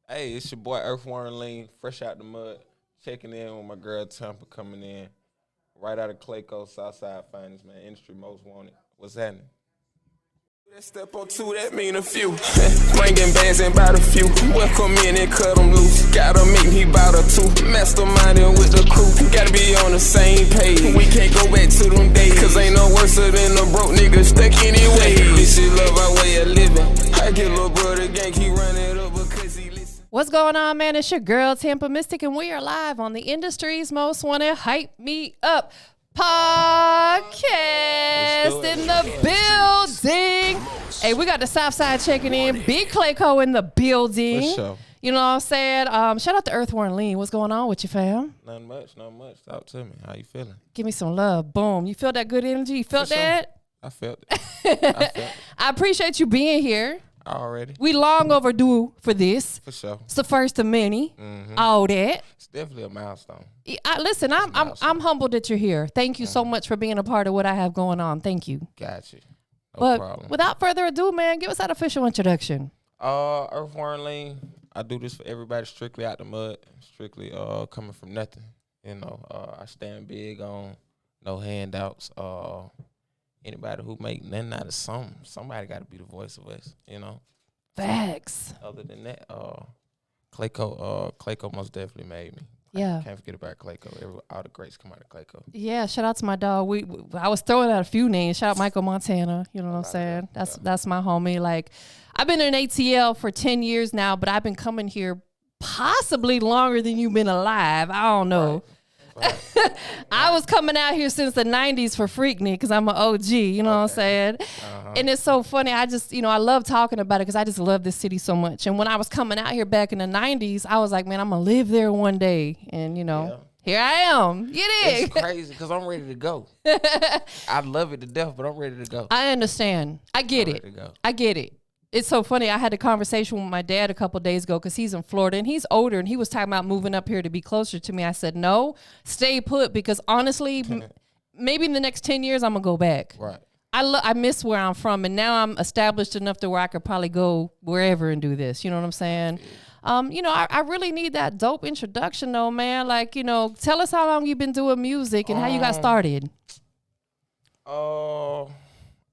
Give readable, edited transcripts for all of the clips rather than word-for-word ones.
Hey, it's your boy Earthworm Lean, fresh out the mud, checking in with my girl Tampa coming in, right out of Clayco, Southside finest, man, industry most wanted. What's happening? That step on two, that mean a few. Bringing bands and bout a few. Welcome in and cut them loose. Gotta make me bout a two. Masterminding with the crew. Gotta be on the same page. We can't go back to them days. Cause ain't no worse than a broke nigga stuck anyway. This shit love our way of living. I get little brother gang, he run it up because he listen. What's going on, man? It's your girl, TampaMystic, and we are live on the industry's most wanted Hype Me Up podcast in the building. Hey, we got the Southside checking in. Big Clayco in the building. For sure. You know what I'm saying? Shout out to Earthworm Lean. What's going on with you, fam? Nothing much. Talk to me. How you feeling? Give me some love. Boom. You feel that good energy? You felt For sure. that? I felt it. I appreciate you being here. Already. We long overdue for this. For sure. It's the first of many. All that. It's definitely a milestone. Listen, I'm humbled that you're here. Thank you so much for being a part of what I have going on. Thank you. Got you. No But problem. without further ado, man, give us that official introduction. Earthworm Lean. I do this for everybody strictly out the mud, strictly coming from nothing. You know, I stand big on no handouts. Anybody who make nothing out of something, somebody got to be the voice of us, you know. Facts. Other than that, Clayco most definitely made me. Yeah. Can't forget about Clayco. All the greats come out of Clayco. Yeah, shout out to my dog. I was throwing out a few names. Shout out Michael Montana. You know what I'm saying? That's my homie. Like, I've been in ATL for 10 years now, but I've been coming here possibly longer than you've been alive. I don't know. Right. I was coming out here since the 90s for Freaknik because I'm an OG, you know what I'm saying? And it's so funny. I just, I love talking about it because I just love this city so much. And when I was coming out here back in the 90s, I was like, man, I'm going to live there one day. And, here I am. You dig? It's crazy because I'm ready to go. I love it to death, but I'm ready to go. I understand. I get it. I get it. It's so funny. I had a conversation with my dad a couple of days ago because he's in Florida and he's older and he was talking about moving up here to be closer to me. I said, no, stay put because honestly, maybe in the next 10 years, I'm going to go back. Right. I miss where I'm from and now I'm established enough to where I could probably go wherever and do this. You know what I'm saying? I really need that dope introduction though, man. Like, tell us how long you've been doing music and how you got started.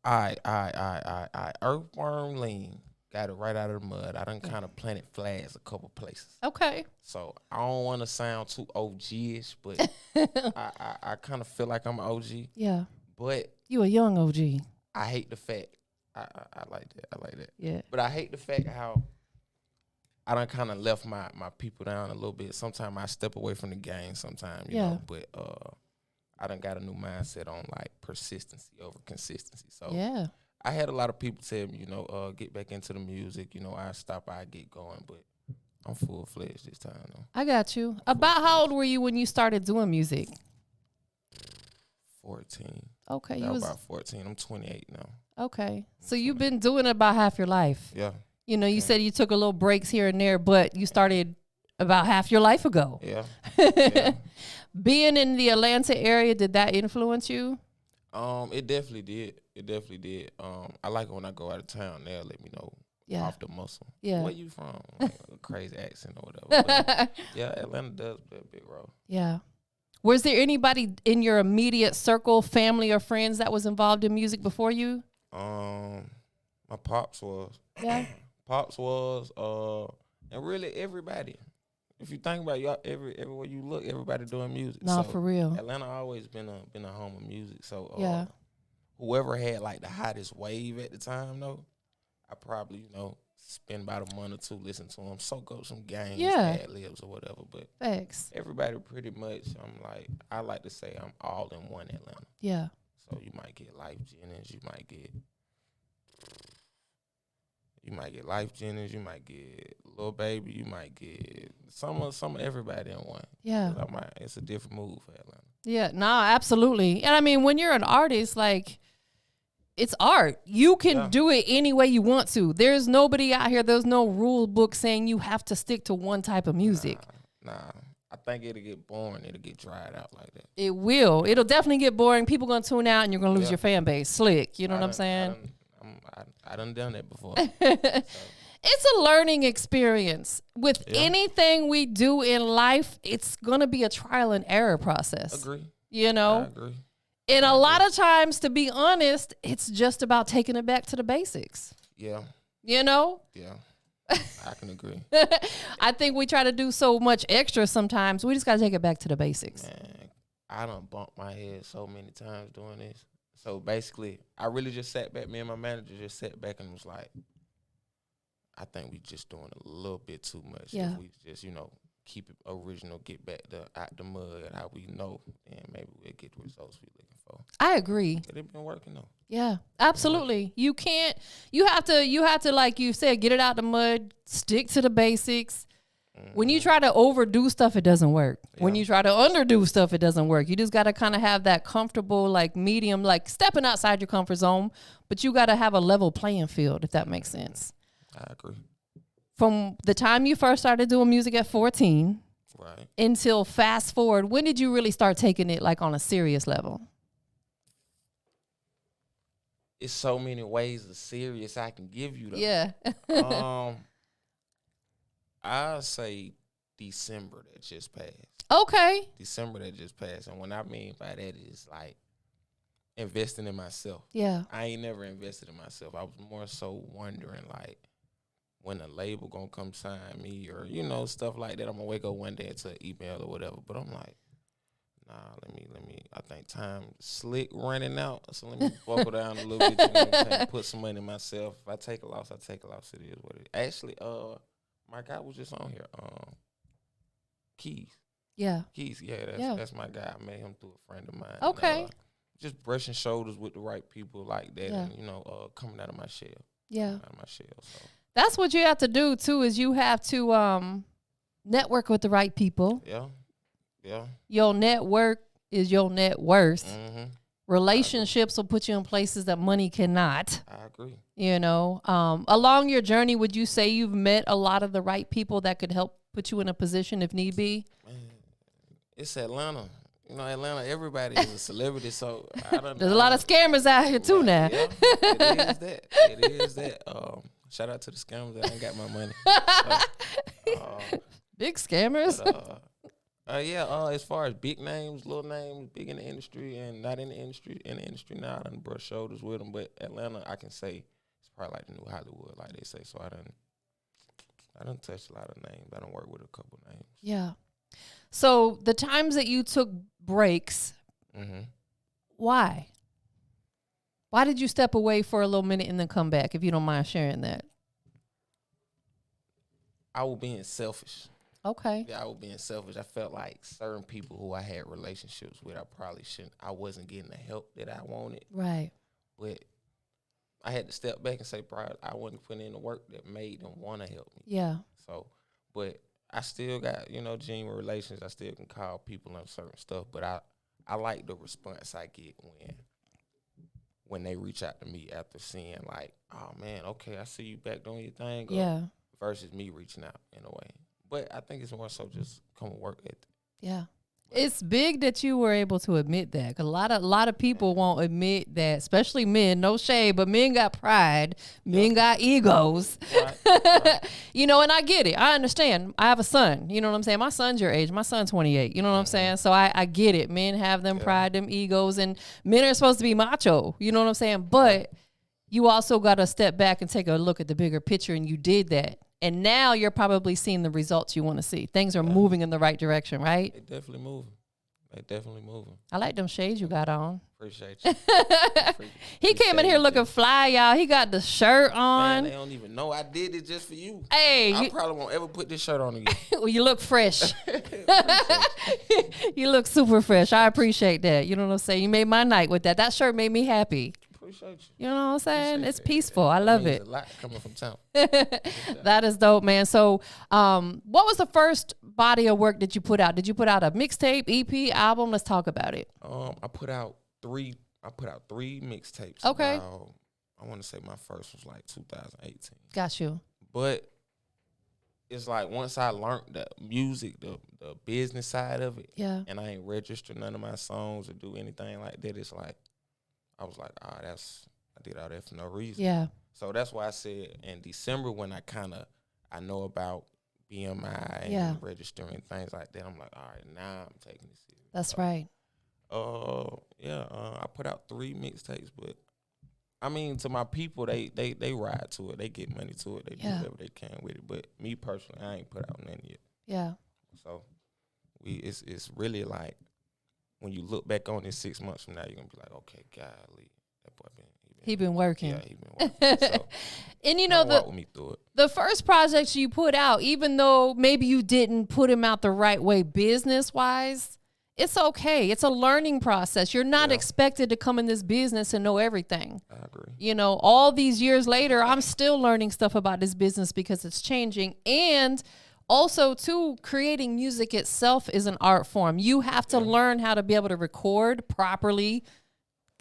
I Earthworm Lean. Got it right out of the mud. I done kind of planted flags a couple places. Okay. So I don't want to sound too OG-ish, but I kind of feel like I'm an OG. Yeah. But you a young OG. I hate the fact. I like that. Yeah. But I hate the fact how I done kind of left my people down a little bit. Sometimes I step away from the game sometimes, you know. But I done got a new mindset on like persistency over consistency. So yeah. I had a lot of people tell me, get back into the music. I get going, but I'm full-fledged this time, though. I got you. About how old were you when you started doing music? 14. Okay. You was about 14. I'm 28 now. Okay. So you've been doing it about half your life. Yeah. You said you took a little breaks here and there, but you started about half your life ago. Yeah. Yeah. Being in the Atlanta area, did that influence you? It definitely did. I like it when I go out of town. They'll let me know off the muscle. Yeah. Where you from? Like a crazy accent or whatever. But, yeah, Atlanta does play a big role. Yeah. Was there anybody in your immediate circle, family or friends that was involved in music before you? My pops was. Yeah. Pops was, and really everybody. If you think about it, everywhere you look, everybody doing music. No, so for real. Atlanta always been a home of music. So whoever had like the hottest wave at the time, though, I probably spend about a month or two listening to them, soak up some games, ad libs or whatever. But thanks. Everybody pretty much, I like to say I'm all in one Atlanta. Yeah. So you might get Life Jennings, you might get Life Jennings, you might get Lil Baby, you might get some of everybody in one. Yeah. It's a different move for Atlanta. Yeah, no, absolutely. And I mean, when you're an artist, like, it's art. You can do it any way you want to. There's nobody out here, there's no rule book saying you have to stick to one type of music. Nah. I think it'll get boring. It'll get dried out like that. It will. It'll definitely get boring. People going to tune out and you're going to lose your fan base. Slick. You know what I'm saying? I done that before. It's a learning experience. With anything we do in life, it's going to be a trial and error process. Agree. You know? I agree. And a lot of times, to be honest, it's just about taking it back to the basics. Yeah. You know? Yeah. I can agree. I think we try to do so much extra sometimes. We just got to take it back to the basics. Man, I done bumped my head so many times doing this. So basically, I really just sat back. Me and my manager just sat back and was like, I think we just doing a little bit too much. Yeah. If we just, keep it original, get back out the mud, how we know, and maybe we'll get the results we're looking for. I agree. But it been working though. Yeah, absolutely. You have to, like you said, get it out the mud, stick to the basics. When you try to overdo stuff, it doesn't work. Yeah. When you try to underdo stuff, it doesn't work. You just got to kind of have that comfortable, like medium, like stepping outside your comfort zone, but you got to have a level playing field, if that makes sense. I agree. From the time you first started doing music at 14 until fast forward, when did you really start taking it like on a serious level? It's so many ways of serious I can give you though. Yeah. I'll say December that just passed. Okay. December that just passed. And what I mean by that is like investing in myself. Yeah. I ain't never invested in myself. I was more so wondering like when a label gonna come sign me or, stuff like that. I'm gonna wake up one day to an email or whatever. But I'm like, nah, let me I think time slick running out. So let me buckle down a little bit, put some money in myself. If I take a loss, I take a loss. It is what it is. Actually, my guy was just on here. Keys. Yeah. Keys, that's my guy. I met him through a friend of mine. Okay. And, just brushing shoulders with the right people like that and, coming out of my shell. Yeah. Out of my shell. So that's what you have to do too, is you have to network with the right people. Yeah. Yeah. Your network is your net worth. Mm-hmm. Relationships will put you in places that money cannot. I agree. Along your journey, would you say you've met a lot of the right people that could help put you in a position if need be? Man, it's Atlanta. Atlanta, everybody is a celebrity, so I don't know. There's a lot of scammers out here too now. Yeah, it is that. It is that. Shout out to the scammers that ain't got my money. Big scammers. But, as far as big names, little names, big in the industry and not in the industry now, I done brush shoulders with them. But Atlanta, I can say it's probably like the new Hollywood, like they say. So I done touched a lot of names. I done worked with a couple names. Yeah. So the times that you took breaks, why? Why did you step away for a little minute and then come back, if you don't mind sharing that? I was being selfish. Okay. Yeah, I was being selfish. I felt like certain people who I had relationships with, I wasn't getting the help that I wanted. Right. But I had to step back and say, bro, I wasn't putting in the work that made them want to help me. Yeah. So, but I still got, genuine relations. I still can call people on certain stuff. But I like the response I get when they reach out to me after seeing like, oh, man, okay, I see you back doing your thing. Yeah. Versus me reaching out in a way. But I think it's more so just come work ethic. Yeah. It's big that you were able to admit that. 'Cause a lot of people won't admit that, especially men. No shade, but men got pride. Men got egos. Right. And I get it. I understand. I have a son. You know what I'm saying? My son's your age. My son's 28. You know what I'm saying? So I get it. Men have them pride, them egos, and men are supposed to be macho. You know what I'm saying? But you also got to step back and take a look at the bigger picture, and you did that. And now you're probably seeing the results you want to see. Things are moving in the right direction, right? They definitely moving. I like them shades you got on. Appreciate you. He came in here looking fly, y'all. He got the shirt on. Man, they don't even know I did it just for you. Hey. I probably won't ever put this shirt on again. Well, you look fresh. You look super fresh. I appreciate that. You know what I'm saying? You made my night with that. That shirt made me happy. Appreciate you. You know what I'm saying? Appreciate it's that. peaceful. I love it. A lot coming from town. That is dope, man. So, what was the first body of work that you put out? Did you put out a mixtape, EP, album? Let's talk about it. I put out three mixtapes. Okay. I want to say my first was like 2018. Got you. But it's like once I learned the music, the business side of it, and I ain't registered none of my songs or do anything like that, it's like I was like, I did all that for no reason. Yeah. So that's why I said in December when I know about BMI Yeah. and registering things like that. I'm like, all right, now I'm taking it serious. That's right. I put out 3 mixtapes, but I mean, to my people, they ride to it. They get money to it. They do whatever they can with it. But me personally, I ain't put out nothing yet. Yeah. So it's really like when you look back on it 6 months from now, you're gonna be like, okay, golly, that boy he been working. Yeah, he been working. So, and you know walk with me through it. The first project you put out, even though maybe you didn't put him out the right way business wise, it's okay. It's a learning process. You're not expected to come in this business and know everything. I agree. You know, all these years later, I'm still learning stuff about this business because it's changing. And also, too, creating music itself is an art form. You have to learn how to be able to record properly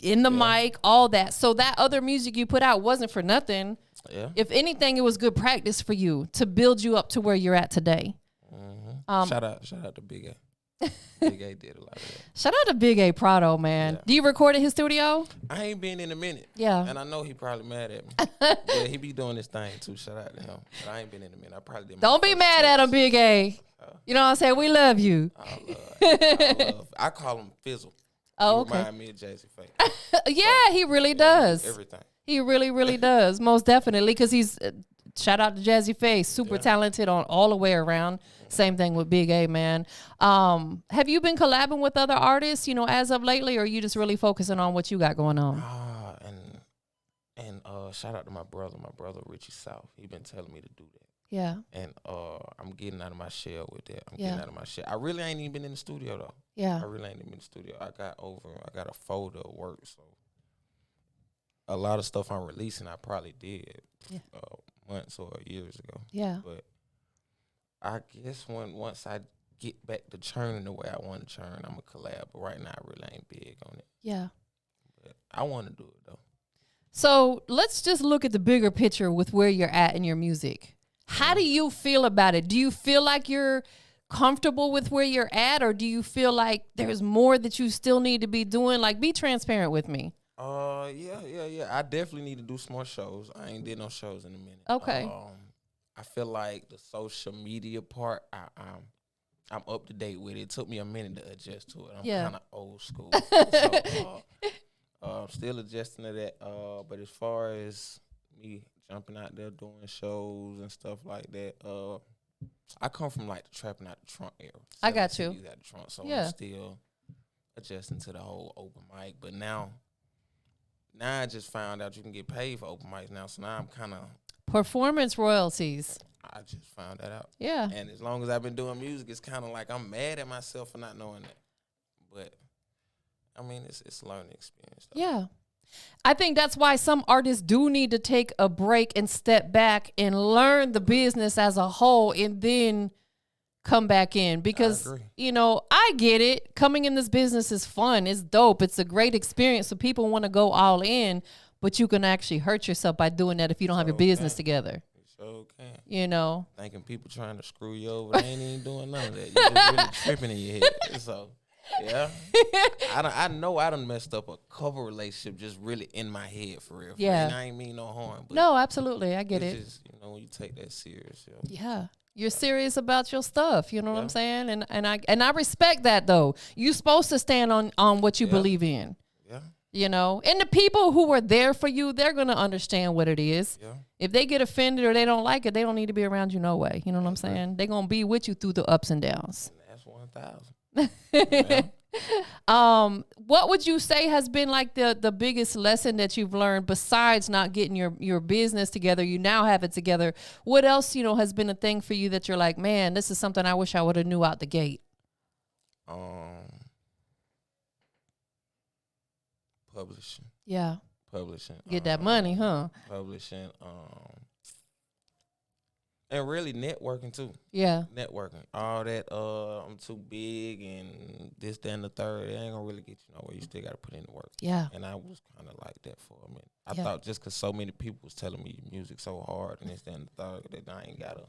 in the mic, all that. So that other music you put out wasn't for nothing. Yeah. If anything, it was good practice for you to build you up to where you're at today. Mm-hmm. Shout out to Big A. Big A did a lot of that. Shout out to Big A Prado, man. Yeah. Do you record at his studio? I ain't been in a minute. Yeah. And I know he probably mad at me. Yeah, he be doing this thing too. Shout out to him. But I ain't been in a minute. I probably did. Don't be mad at him, Big A. You know what I'm saying? We love you. I call him Fizzle. Oh, he okay. remind me of JayZ. Yeah, he really does. Everything. He really, really does. Most definitely. Because he's, shout out to Jazzy Face, super talented on all the way around. Same thing with Big A, man. Have you been collabing with other artists, you know, as of lately, or are you just really focusing on what you got going on? And shout out to my brother Richie South. He been telling me to do that. Yeah. And I'm getting out of my shell with that. I'm getting out of my shell. I really ain't even been in the studio though. Yeah. I really ain't even been in the studio. I got a folder of work, so a lot of stuff I'm releasing I probably did months or years ago. Yeah. But I guess once I get back to churning the way I want to churn, I'm a collab. But right now I really ain't big on it. Yeah. But I want to do it though. So let's just look at the bigger picture with where you're at in your music. How do you feel about it? Do you feel like you're comfortable with where you're at, or do you feel like there's more that you still need to be doing? Like, be transparent with me. Yeah. I definitely need to do some more shows. I ain't did no shows in a minute. Okay. I feel like the social media part, I'm up to date with it. It took me a minute to adjust to it. I'm kind of old school. So, I'm still adjusting to that. But as far as me jumping out there doing shows and stuff like that, I come from like the trapping out the trunk era. I got you. Out the trunk, so I'm still adjusting to the whole open mic. But now I just found out you can get paid for open mics now. So now I'm kind of performance royalties. I just found that out. Yeah. And as long as I've been doing music, it's kind of like I'm mad at myself for not knowing that. But I mean, it's a learning experience though. Yeah. I think that's why some artists do need to take a break and step back and learn the business as a whole and then come back in. Because, you know, I get it. Coming in this business is fun. It's dope. It's a great experience. So people want to go all in, but you can actually hurt yourself by doing that if you don't have your business together. So can. You know? Thinking people trying to screw you over, they ain't even doing none of that. You're just really tripping in your head. So, yeah. I know I done messed up a couple relationship just really in my head for real. Yeah. And I ain't mean no harm. But no, absolutely. I get it. Just, you know, when you take that serious. Yeah. You're serious about your stuff. You know what I'm saying? And I respect that, though. You're supposed to stand on what you believe in. Yeah. You know? And the people who were there for you, they're going to understand what it is. Yeah. If they get offended or they don't like it, they don't need to be around you no way. You know what I'm saying? They're going to be with you through the ups and downs. And that's 1,000. What would you say has been like the biggest lesson that you've learned besides not getting your business together? You now have it together. What else, you know, has been a thing for you that you're like, man, this is something I wish I would have knew out the gate? Publishing. Yeah. Publishing. Get that money, huh? Publishing. And really networking too. Yeah. Networking. All that, I'm too big and this, that, and the third. It ain't gonna really get you nowhere. You still gotta put in the work. Yeah. And I was kind of like that for a minute. I thought just because so many people was telling me music so hard and this, that, and the third, that I ain't gotta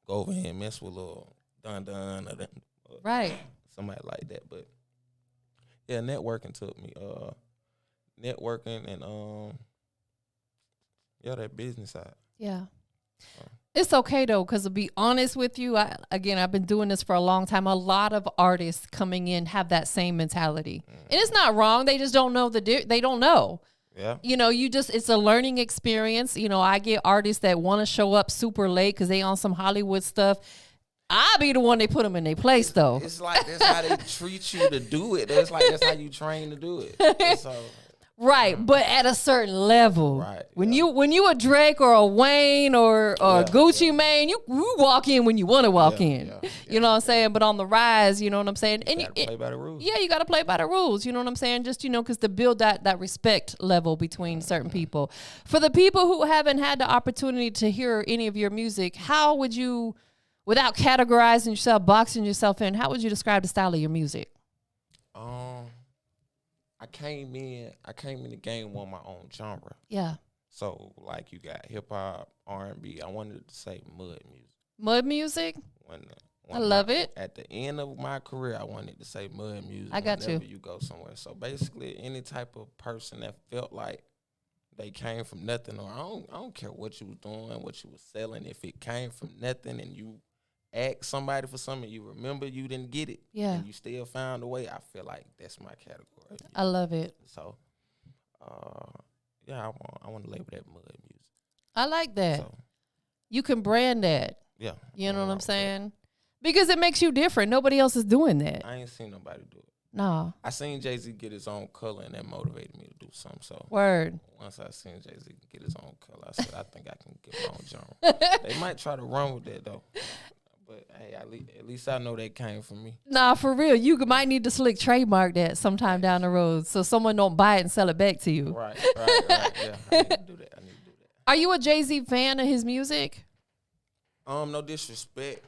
go over here and mess with a little dun or right. Somebody like that. But yeah, networking took me. Networking and that business side. Yeah. It's okay though, because to be honest with you, I've been doing this for a long time. A lot of artists coming in have that same mentality, and it's not wrong. They just don't know they don't know. Yeah. You know, it's a learning experience. You know, I get artists that want to show up super late because they on some Hollywood stuff. I'll be the one they put them in their place though. It's like that's how they treat you to do it. It's like that's how you train to do it. So. Right, but at a certain level. Right. When you a Drake or a Wayne or Gucci Mane, you walk in when you want to walk in. You know what I'm saying? But on the rise, you know what I'm saying? And you play by the rules. Yeah, you got to play by the rules. You know what I'm saying? Just, you know, because to build that respect level between certain people. For the people who haven't had the opportunity to hear any of your music, how would you, without categorizing yourself, boxing yourself in, how would you describe the style of your music? I came in the game on my own genre. Yeah. So like you got hip hop, R&B. I wanted to say mud music. Mud music? I love it. At the end of my career, I wanted to say mud music. I got whenever you go somewhere. So basically, any type of person that felt like they came from nothing, or I don't care what you was doing, what you was selling. If it came from nothing and you ask somebody for something, you remember you didn't get it, and you still found a way, I feel like that's my category. I love it. So, I want to label that mud music. I like that. So, you can brand that. Yeah. You know what I'm saying? Because it makes you different. Nobody else is doing that. I ain't seen nobody do it. No. I seen JayZ get his own color, and that motivated me to do something. So Word. Once I seen JayZ get his own color, I said, I think I can get my own genre. They might try to run with that, though. But, hey, at least I know that came from me. Nah, for real. You might need to slick trademark that sometime down the road so someone don't buy it and sell it back to you. Right. Yeah, I need to do that. Are you a JayZ fan of his music? No disrespect.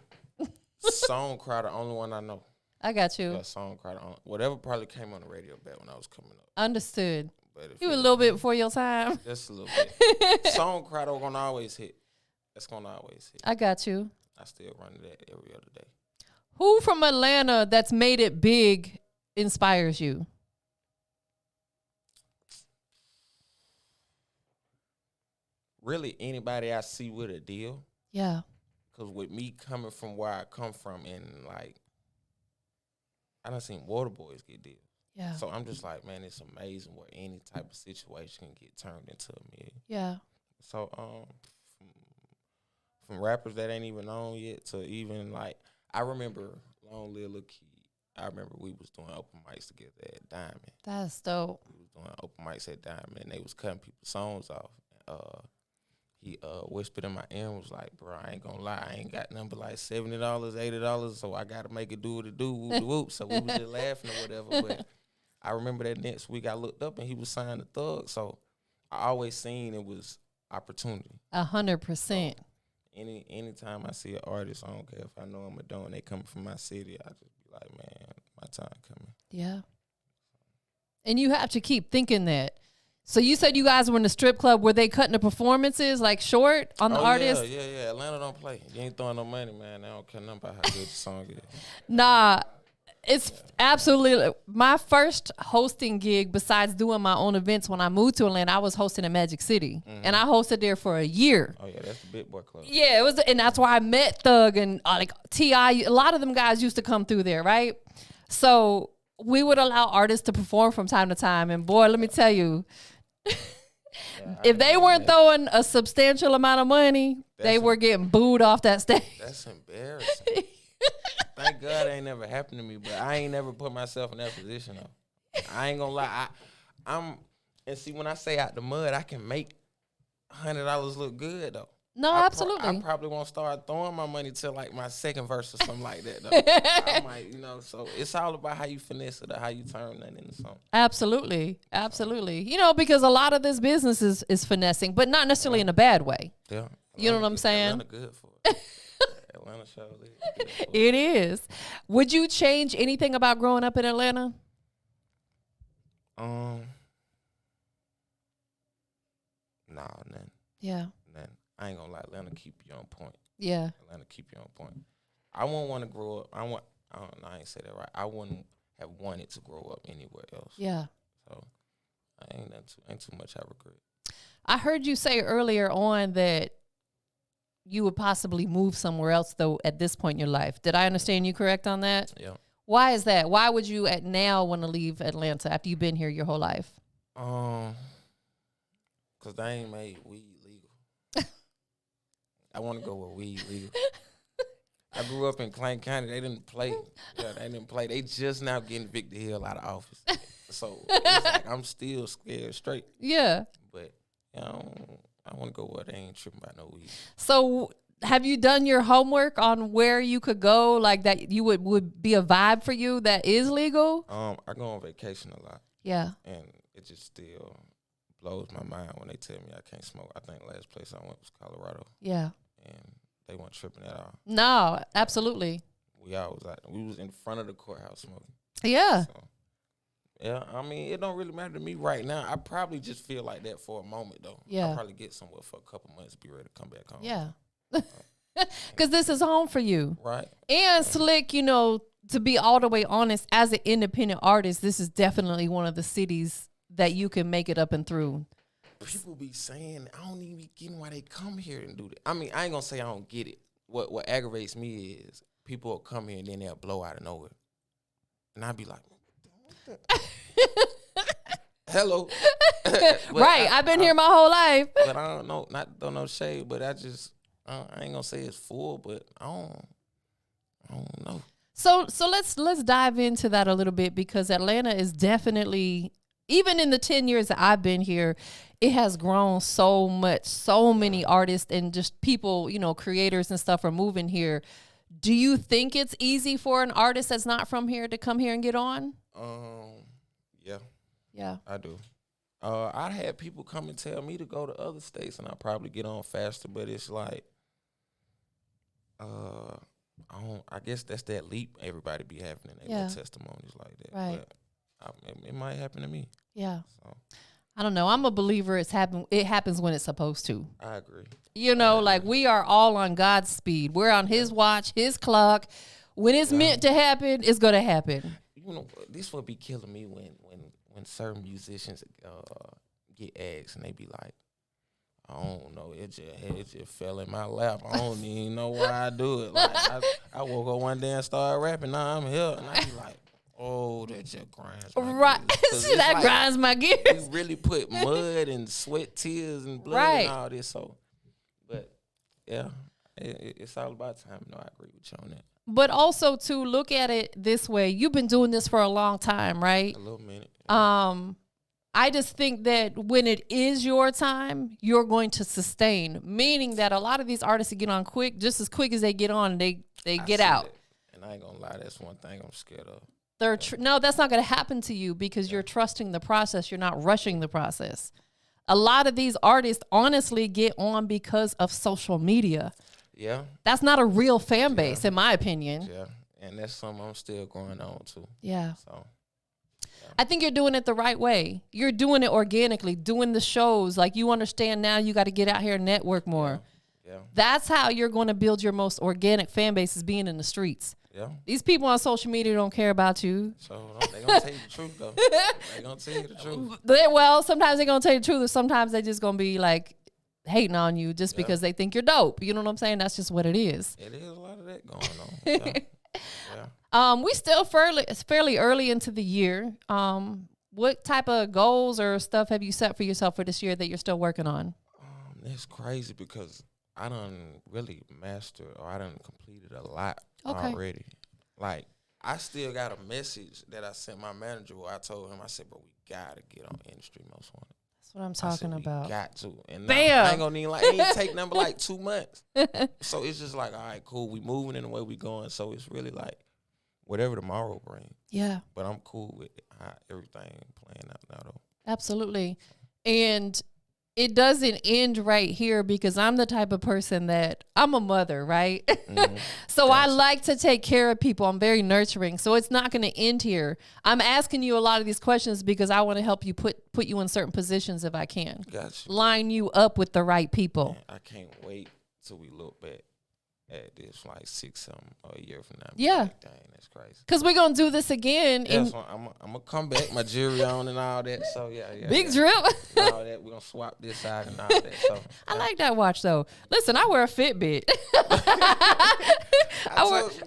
Songcry, the only one I know. I got you. Yeah, Songcry, whatever probably came on the radio back when I was coming up. Understood. But you a little bit before your time. Just a little bit. Songcry, though, gonna always hit. That's gonna always hit. I got you. I still run that every other day. Who from Atlanta that's made it big inspires you? Really, anybody I see with a deal. Yeah. Because with me coming from where I come from, and like, I done seen water boys get deals. Yeah. So I'm just like, man, it's amazing where any type of situation can get turned into a million. Yeah. So from rappers that ain't even on yet to even like, I remember Long Live Lil Key. I remember we was doing open mics together at Diamond. That's dope. We was doing open mics at Diamond, and they was cutting people's songs off. He whispered in my ear and was like, bro, I ain't gonna lie, I ain't got nothing but like $70, $80, so I gotta make it do what it do, whoop whoop. So we was just laughing or whatever. But I remember that next week I looked up and he was signed to Thug. So I always seen it was opportunity. 100%. Anytime I see an artist, I don't care if I know them or don't, they coming from my city, I just be like, man, my time coming. Yeah. And you have to keep thinking that. So you said you guys were in the strip club. Were they cutting the performances like short on the artist? Yeah. Atlanta don't play. You ain't throwing no money, man. They don't care nothing about how good the song is. Nah, it's absolutely my first hosting gig besides doing my own events. When I moved to Atlanta, I was hosting in Magic City, and I hosted there for a year. Oh yeah, that's the Big Boy Club. Yeah, it was, and that's where I met Thug and like T.I. A lot of them guys used to come through there, right? So we would allow artists to perform from time to time, and boy, let me tell you. If they weren't throwing a substantial amount of money, they were getting booed off that stage. That's embarrassing. Thank God it ain't never happened to me, but I ain't never put myself in that position though. I ain't gonna lie. And see, when I say out the mud, I can make $100 look good though. No, absolutely. I probably won't start throwing my money till like my second verse or something like that though. I might, so it's all about how you finesse it or how you turn that into something. Absolutely. Because a lot of this business is finessing, but not necessarily in a bad way. Yeah. Atlanta, you know what I'm saying? Atlanta good for it. Atlanta show is. It is. Would you change anything about growing up in Atlanta? Nah, none. Yeah. None. I ain't gonna lie, Atlanta keep you on point. Yeah. Atlanta keep you on point. I wouldn't want to grow up. I ain't say that right. I wouldn't have wanted to grow up anywhere else. Yeah. So ain't too much I regret. I heard you say earlier on that you would possibly move somewhere else, though, at this point in your life. Did I understand you correct on that? Yeah. Why is that? Why would you at now want to leave Atlanta after you've been here your whole life? Cause they ain't made weed legal. I want to go where weed legal. I grew up in Clayton County. They didn't play. Yeah, they didn't play. They just now getting Victor Hill out of office. So it's like I'm still scared straight. Yeah. But you know, I want to go where they ain't tripping about no weed. So have you done your homework on where you could go, like that you would be a vibe for you that is legal? I go on vacation a lot. Yeah. And it just still blows my mind when they tell me I can't smoke. I think last place I went was Colorado. Yeah. And they weren't tripping at all. No, absolutely. We was in front of the courthouse smoking. Yeah. So, yeah, I mean, it don't really matter to me right now. I probably just feel like that for a moment, though. Yeah. I'll probably get somewhere for a couple months, be ready to come back home. Yeah. Because this is home for you. Right. And Slick, you know, to be all the way honest, as an independent artist, this is definitely one of the cities that you can make it up and through. People be saying, I don't even be getting why they come here and do that. I mean, I ain't going to say I don't get it. What aggravates me is people will come here and then they'll blow out of nowhere. And I'll be like, hello. Right. I've been here my whole life. But I don't know, don't know shade, but I ain't gonna say it's full, but I don't know. So let's dive into that a little bit, because Atlanta is definitely, even in the 10 years that I've been here, it has grown so much. So many artists and just people, you know, creators and stuff are moving here. Do you think it's easy for an artist that's not from here to come here and get on? Yeah. Yeah. I do. I had people come and tell me to go to other states, and I probably get on faster. But it's like, I guess that's that leap everybody be having in their testimonies like that. Right. But it might happen to me. Yeah. So I don't know. I'm a believer it happens when it's supposed to. I agree. You know, like we are all on God's speed. We're on his watch, his clock. When it's meant to happen, it's going to happen. You know, this would be killing me when certain musicians get asked and they be like, I don't know, it just fell in my lap. I don't even know why I do it. Like I woke up one day and started rapping. Now I'm here, and I be like, oh, that just grinds my right. gears. See, that like, grinds my gears. We really put mud and sweat, tears, and blood and all this. So, but yeah, it's all about time. No, I agree with you on that. But also to look at it this way, you've been doing this for a long time, right? A little minute. I just think that when it is your time, you're going to sustain. Meaning that a lot of these artists that get on quick, just as quick as they get on, they get out. That. And I ain't gonna lie, that's one thing I'm scared of. No, that's not going to happen to you because you're trusting the process. You're not rushing the process. A lot of these artists honestly get on because of social media. Yeah. That's not a real fan base, in my opinion. Yeah. And that's something I'm still growing on too. Yeah. So I think you're doing it the right way. You're doing it organically, doing the shows. Like you understand now you got to get out here and network more. Yeah. That's how you're going to build your most organic fan base, is being in the streets. Yeah. These people on social media don't care about you. So they're going to tell you the truth, though. They're going to tell you the truth. Well, sometimes they're going to tell you the truth, or sometimes they're just going to be like hating on you just because they think you're dope. You know what I'm saying? That's just what it is. It is a lot of that going on. Yeah. We still fairly early into the year. What type of goals or stuff have you set for yourself for this year that you're still working on? It's crazy because I done really mastered, or I done completed a lot already. Like, I still got a message that I sent my manager where I told him, I said, bro, we got to get on Industry Most Wanted. That's what I'm talking about. We got to. And Bam. I ain't going to need, like, it ain't take number like 2 months. So it's just like, all right, cool. We moving in the way we going. So it's really like, whatever tomorrow brings. Yeah. But I'm cool with how everything playing out now, though. Absolutely. And it doesn't end right here because I'm the type of person that I'm a mother, right? Mm-hmm. So I like to take care of people. I'm very nurturing. So it's not going to end here. I'm asking you a lot of these questions because I want to help you put you in certain positions if I can. Gotcha. Line you up with the right people. Man, I can't wait till we look back at this like 6 something or a year from now. Yeah. Like, dang, that's crazy. Because we're going to do this again. Yeah, so I'm gonna come back, my jewelry on and all that. So yeah. Big drip. And all that. We're gonna swap this side and all that. So I like that watch though. Listen, I wear a Fitbit.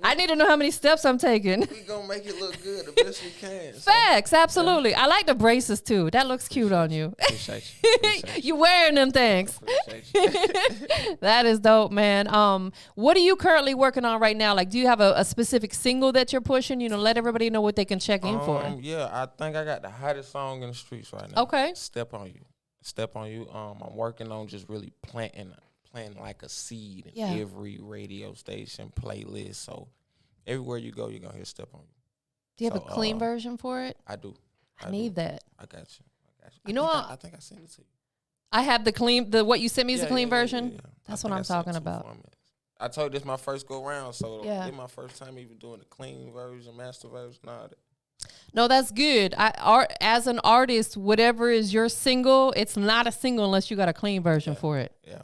I need to know how many steps I'm taking. We gonna make it look good the best we can. So. Facts, absolutely. I like the braces too. That looks cute on you. Appreciate you. Appreciate You wearing them things. Appreciate you. That is dope, man. What are you currently working on right now? Like, do you have a specific single that you're pushing? You know, let everybody know what they can check in for. Yeah, I think I got the hottest song in the streets right now. Okay. Step on You. Step on You. I'm working on just really planting like a seed in every radio station, playlist. So everywhere you go, you're gonna hear Step on You. Do you have a clean version for it? I do. I need that. I got you. You know what? I think I sent it to you. I have the what you sent me is the clean version. Yeah. That's what I'm talking about. I told you this my first go round, so yeah. This my first time even doing the clean version, master version, all that. No, that's good. As an artist, whatever is your single, it's not a single unless you got a clean version for it. Yeah.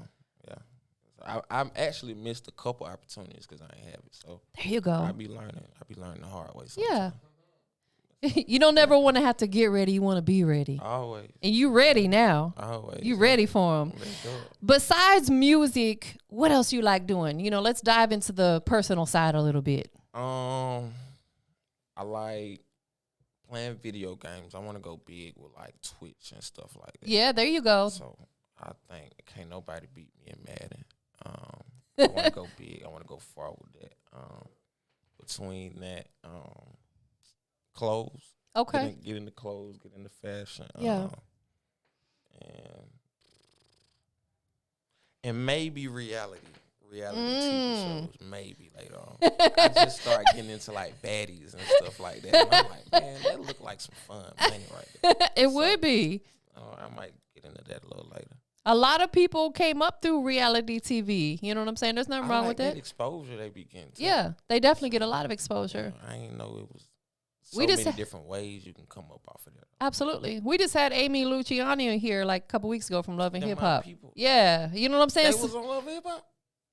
I've actually missed a couple opportunities because I ain't have it. So there you go. I be learning the hard way. Sometimes. Yeah. You don't never want to have to get ready. You want to be ready. Always. And you ready now. Always. You ready for them. Besides music, what else you like doing? You know, let's dive into the personal side a little bit. I like playing video games. I want to go big with like Twitch and stuff like that. Yeah, there you go. So I think can't nobody beat me in Madden. I want to go big. I want to go far with that. Between that, clothes. Okay. Get into clothes. Get into fashion. Yeah. And maybe reality TV shows. Maybe later on. I just start getting into like baddies and stuff like that. And I'm like, man, that look like some fun money right there. It would be. I might get into that a little later. A lot of people came up through reality TV. You know what I'm saying? There's nothing wrong with that. Exposure they be getting to. Yeah, they definitely get a lot of exposure. I ain't know it was many different ways you can come up off of that. Absolutely. We just had Amy Luciani in here like a couple weeks ago from Love and Hip Hop. Yeah, you know what I'm saying? They was on Love and Hip Hop?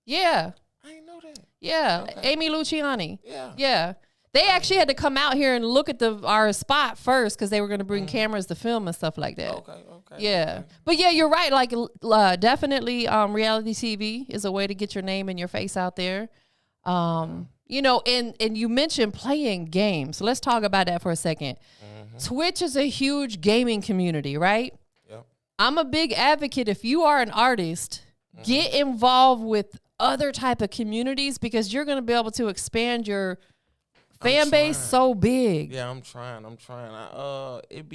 Yeah. I didn't know that. Yeah, okay. Amy Luciani. Yeah. Yeah. They actually had to come out here and look at our spot first because they were going to bring cameras to film and stuff like that. Okay. Yeah. Okay. But yeah, you're right. Like definitely reality TV is a way to get your name and your face out there. You know, and you mentioned playing games. So let's talk about that for a second. Twitch is a huge gaming community, right? Yep. I'm a big advocate. If you are an artist, get involved with other type of communities because you're going to be able to expand your fan base so big. Yeah, I'm trying. It'd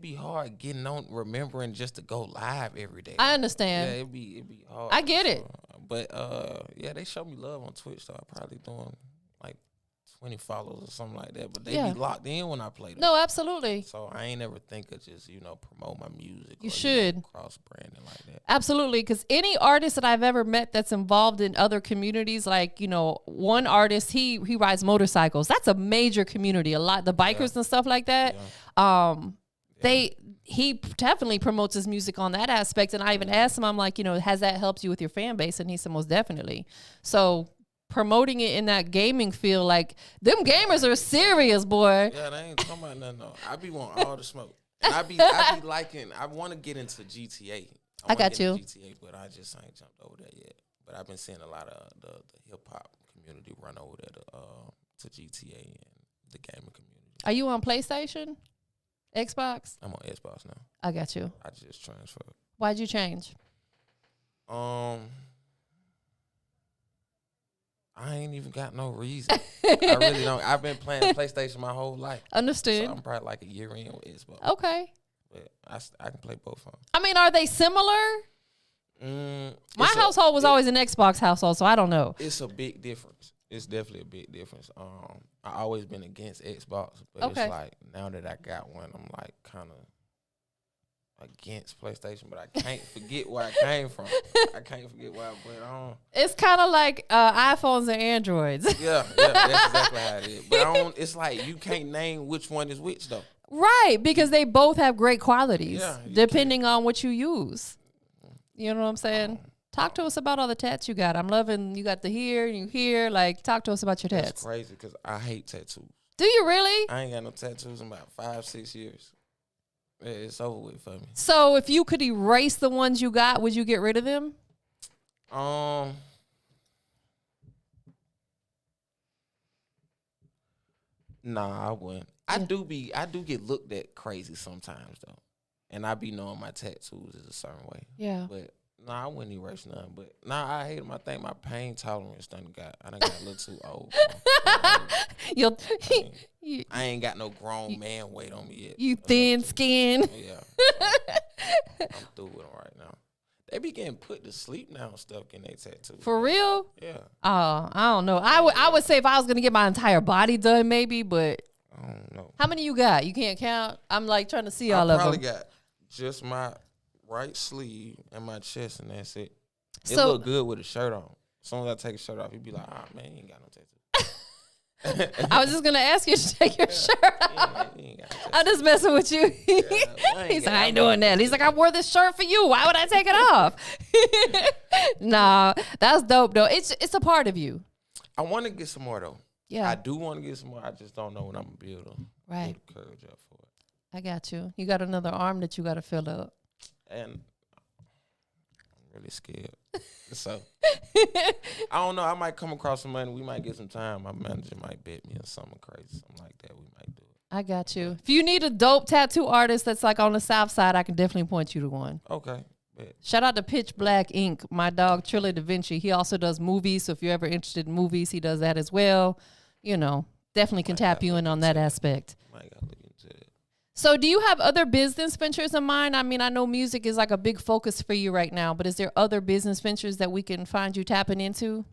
be hard getting on, remembering just to go live every day. I understand. Yeah, it'd be hard. I get it. But yeah, they show me love on Twitch, so I'm probably doing like 20 follows or something like that. But they be locked in when I play them. No, absolutely. So I ain't ever think of just, promote my music. You should. Cross branding like that. Absolutely. Because any artist that I've ever met that's involved in other communities, like, one artist, he rides motorcycles. That's a major community. A lot, the bikers and stuff like that. Yeah. He definitely promotes his music on that aspect. And I even asked him, I'm like, has that helped you with your fan base? And he said, most definitely. So promoting it in that gaming field, like them gamers are serious, boy. Yeah, they ain't talking about nothing. No. I be wanting all the smoke. And I be liking, I want to get into GTA. I got you. GTA, but I just ain't jumped over there yet. But I've been seeing a lot of the hip hop community run over there to GTA and the gaming community. Are you on PlayStation? Xbox? I'm on Xbox now. I got you. I just transferred. Why'd you change? I ain't even got no reason. I really don't. I've been playing PlayStation my whole life. Understood. So I'm probably like a year in with Xbox. Okay. But I can play both of them. I mean, are they similar? My household was always an Xbox household, so I don't know. It's a big difference. It's definitely a big difference. I always been against Xbox, but it's like now that I got one, I'm like kind of against PlayStation, but I can't forget where I came from. I can't forget where I went on. It's kind of like iPhones and Androids. Yeah, that's exactly how it is. But it's like you can't name which one is which though. Right, because they both have great qualities depending on what you use. You know what I'm saying? Talk to us about all the tats you got. I'm loving you got the here and you here. Like, talk to us about your tats. That's crazy because I hate tattoos. Do you really? I ain't got no tattoos in about 5-6 years. Yeah, it's over with for me. So if you could erase the ones you got, would you get rid of them? Nah, I wouldn't. I do get looked at crazy sometimes though. And I be knowing my tattoos is a certain way. Yeah. But nah, I wouldn't erase none. But nah, I hate them. I think my pain tolerance I done got a little too old. I ain't got no grown man weight on me yet. You thin skin. Yeah. I'm through with them right now. They be getting put to sleep now and stuff getting their tattoos. For real? Yeah. Oh, I don't know. I would say if I was gonna get my entire body done, maybe, but I don't know. how many you got? You can't count. I'm like trying to see all of them. I probably got just my right sleeve and my chest, and that's it. It So, look good with a shirt on. As soon as I take a shirt off, you be like, "Ah, man, you ain't got no tattoo." I was just gonna ask you to take your shirt off. You ain't got no tattoo. I'm just messing with you. He's like, I ain't doing that. He's like, I wore this shirt for you. Why would I take it off? Nah, that's dope though. It's a part of you. I want to get some more though. Yeah, I do want to get some more. I just don't know when I'm gonna be able to right. put the courage up for it. I got you. You got another arm that you got to fill up. And I'm really scared. So I don't know. I might come across some money. We might get some time. My manager might bet me or something crazy, something like that. We might do it. I got you. If you need a dope tattoo artist that's like on the South Side, I can definitely point you to one. Okay. Bet. Shout out to Pitch Black Ink. My dog Trilla Da Vinci. He also does movies. So if you're ever interested in movies, he does that as well. You know, definitely can tap you in on that aspect. Might gotta look into it. So do you have other business ventures in mind? I mean, I know music is like a big focus for you right now, but is there other business ventures that we can find you tapping into?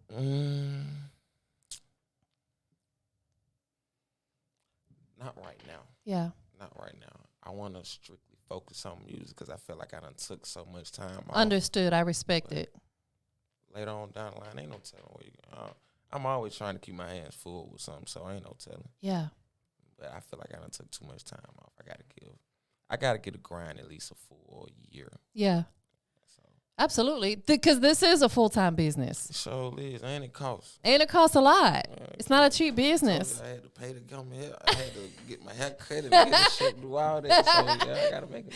Not right now. Yeah. Not right now. I want to strictly focus on music because I feel like I done took so much time off. Understood. I respect it. Later on down the line, ain't no telling where you go. I'm always trying to keep my hands full with something, so ain't no telling. Yeah. But I feel like I done took too much time off. I gotta get a grind at least a full year. Yeah. So Absolutely. Because this is a full-time business. it sure is, and it costs. And it costs a lot. It's not a cheap business. I had to pay to come here. I had to get my hair cut and get the shit do all that. So yeah, I gotta make it.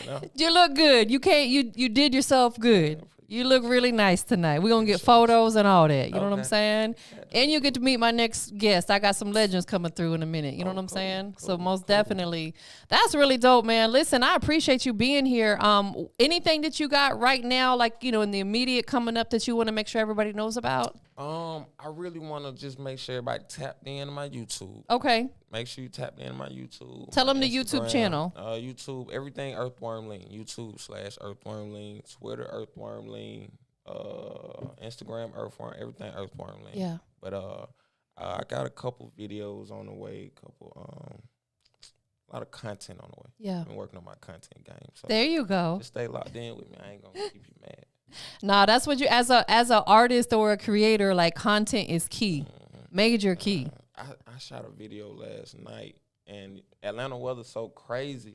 You know? You look good. You can't. You did yourself good. You look really nice tonight. We're going to get photos and all that. You know what I'm saying? And you get to meet my next guest. I got some legends coming through in a minute. You know what I'm saying? So most definitely. That's really dope, man. Listen, I appreciate you being here. Anything that you got right now, like, you know, in the immediate coming up that you want to make sure everybody knows about? I really want to just make sure everybody tapped in to my YouTube. Okay. Make sure you tapped in to my YouTube. Tell them the Instagram, YouTube channel. YouTube, everything Earthworm Lean. YouTube/Earthworm Lean. Twitter Earthworm Lean. Instagram Earthworm. Everything Earthworm Lean. Yeah. But I got a couple videos on the way. A lot of content on the way. Yeah. I've been working on my content game. So There you go. just stay locked in with me. I ain't gonna keep you mad. Nah, that's what you as a artist or a creator, like content is key. Major key. I shot a video last night, and Atlanta weather's so crazy.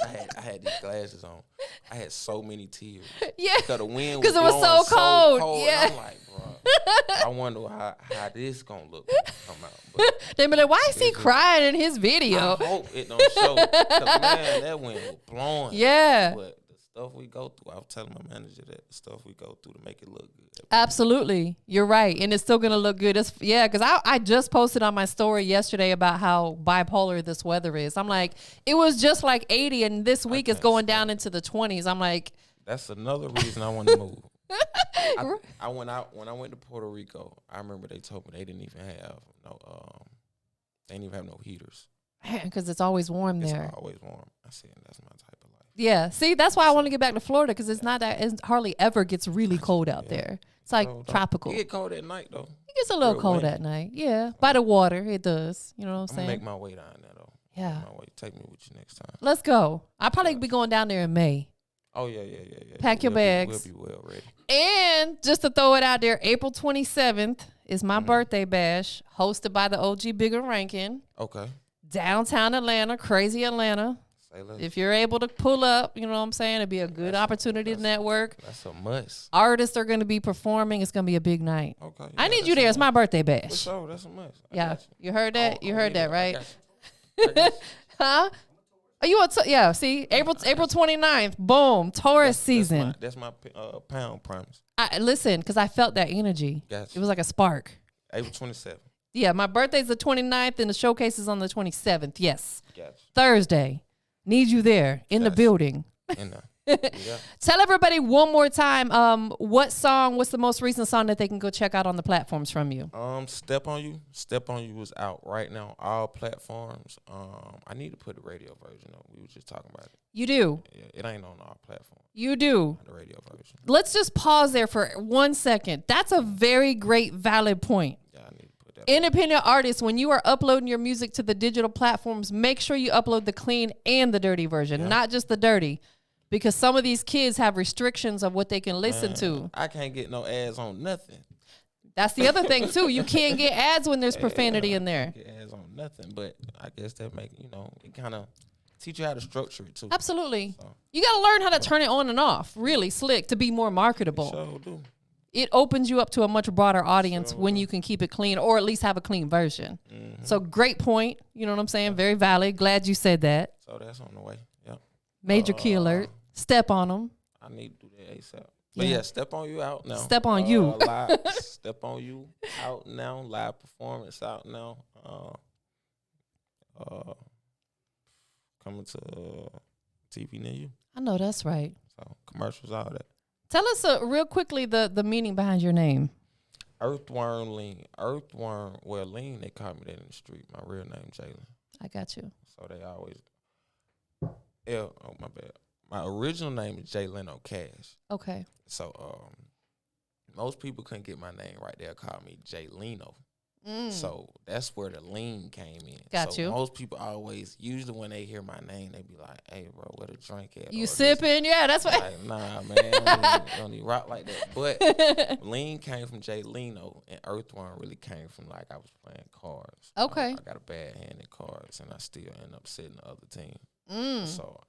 I had these glasses on. I had so many tears. Yeah. Because the wind was Because it was blowing so cold. And Yeah. I'm like, bro, I wonder how this gonna look when it come out. But They be like, why is he crying in his video? I hope it don't show. 'Cause, man, that wind was blowing. Yeah. But the stuff we go through, I was telling my manager that the stuff we go through to make it look good. Absolutely. You're right. And it's still going to look good. Because I just posted on my story yesterday about how bipolar this weather is. I'm like, it was just like 80 and this week it's going down into the 20s. I'm like. That's another reason I want to move. I went out, when I went to Puerto Rico, I remember they told me they didn't even have no heaters. Because it's always warm there. It's always warm. I said, that's my type of life. Yeah. See, that's why I want to get back to Florida because it's not that, it hardly ever gets really cold out there. It's like tropical. It get cold at night, though. It gets a little cold at night. Yeah. By the water, it does. You know what I'm saying? I'm going to make my way down there, though. Yeah. Take me with you next time. Let's go. I'll probably be going down there in May. Oh, yeah. Pack your bags. We'll be well ready. And just to throw it out there, April 27th is my birthday bash, hosted by the OG Bigger Rankin. Okay. Downtown Atlanta, crazy Atlanta. Say less. If you're able to pull up, you know what I'm saying? It'd be a good opportunity to network. That's a must. Artists are going to be performing. It's going to be a big night. Okay. I need you there. It's my birthday bash. For sure, that's a must. Yeah. You heard that? You heard that, right? I got you. Huh? Are you yeah, see? April 29th. Boom. Taurus season. That's my pound promise. Listen, because I felt that energy. Gotcha. It was like a spark. April 27th. Yeah, my birthday's the 29th and the showcase is on the 27th. Yes. Gotcha. Thursday. Need you there in the building. Yeah. Tell everybody one more time what's the most recent song that they can go check out on the platforms from you? Step on You is out right now, all platforms. I need to put the radio version up. We were just talking about it. You do? Yeah, it ain't on all platforms. You do? The radio version. Let's just pause there for 1 second. That's a very great, valid point. Yeah, I need to put that Independent artists, when you are uploading your music to the digital platforms, make sure you upload the clean and the dirty version, not just the dirty. Because some of these kids have restrictions of what they can listen to. I can't get no ads on nothing. That's the other thing, too. You can't get ads when there's profanity in there. Get ads on nothing, but I guess that make, it kind of teach you how to structure it, too. Absolutely. So. You got to learn how to turn it on and off, really slick, to be more marketable. Sure do. It opens you up to a much broader audience when you can keep it clean or at least have a clean version. Mm-hmm. So great point. You know what I'm saying? Very valid. Glad you said that. So that's on the way. Yep. Major key alert. Step on them. I need to do that ASAP. But yeah, Step on You out now. Step on You. Step on You out now. Live performance out now. Coming to TV near you. I know that's right. So commercials, all that. Tell us real quickly the meaning behind your name. Earthworm Lean. Earthworm, well, Lean, they call me that in the street. My real name, JayZ. I got you. So they always, my bad. My original name is Jay Leno Cash. Okay. So most people couldn't get my name right. They'll call me Jay Leno. So that's where the lean came in. Got you. Most people always, usually when they hear my name, they be like, "Hey, bro, where the drink at?" You sipping? Yeah, that's what. Like, nah, man, don't need rock like that. But lean came from Jay Leno, and Earthworm really came from like I was playing cards. Okay. I got a bad hand in cards, and I still end up sitting the other team. So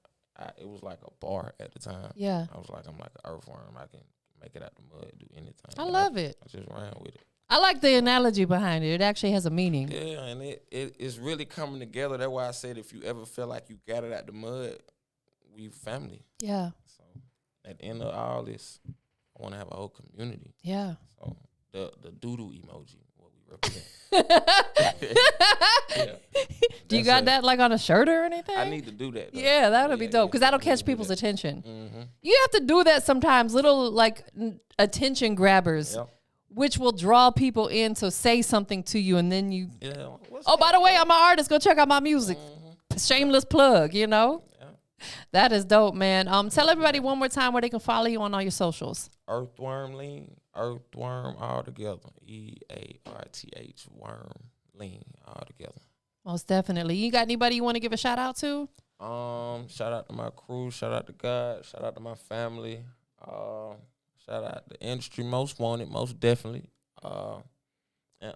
it was like a bar at the time. Yeah. I was like, I'm like an earthworm. I can make it out the mud, do anything. I love it. I just ran with it. I like the analogy behind it. It actually has a meaning. Yeah, and it's really coming together. That's why I said if you ever feel like you got it out the mud, we family. Yeah. So at the end of all this, I want to have a whole community. Yeah. So the doodle emoji, what we represent. Do you got that like on a shirt or anything? I need to do that, though. Yeah, that would be dope because that'll catch people's attention. Mm-hmm. You have to do that sometimes, little like attention grabbers. Yep. Which will draw people in to say something to you, and then you. Yeah. By the way, I'm an artist. Go check out my music. Mm-hmm. Shameless plug. Yeah. That is dope, man. Tell everybody one more time where they can follow you on all your socials. Earthworm Lean, Earthworm all together. EARTH Worm Lean all together. Most definitely. You got anybody you want to give a shout out to? Shout out to my crew. Shout out to God. Shout out to my family. Shout out to industry most wanted, most definitely. And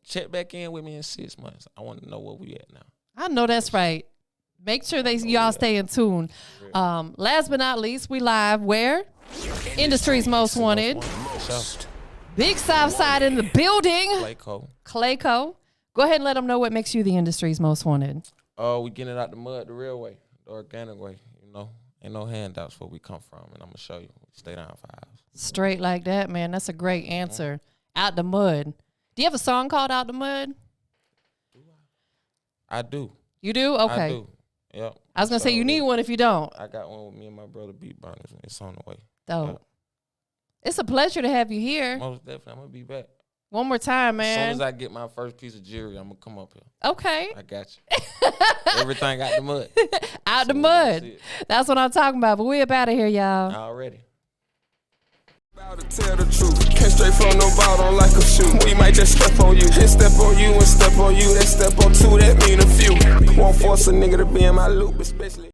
check back in with me in 6 months. I want to know where we at now. I know that's right. Make sure y'all stay in tune. Last but not least, we live where? Industry's Most Wanted. Big Southside in the building. Clayco. Go ahead and let them know what makes you the industry's most wanted. We getting it out the mud the real way, the organic way, Ain't no handouts where we come from, and I'm going to show you. Stay down for hours. Straight like that, man. That's a great answer. Out the mud. Do you have a song called Out the Mud? I do. You do? Okay. I do. Yep. I was going to say you need one if you don't. I got one with me and my brother Beat Burners. It's on the way. Dope. Yep. It's a pleasure to have you here. Most definitely. I'm going to be back. One more time, man. As soon as I get my first piece of jewelry, I'm going to come up here. Okay. I got you. Everything out the mud. Out the mud. That's what I'm talking about. But we up out of here, y'all. Already. About to tell the truth. Came straight from the bottom like a shoe. We might just step on you. And step on you and step on you. That step on two, that mean a few. Won't force a nigga to be in my loop, especially.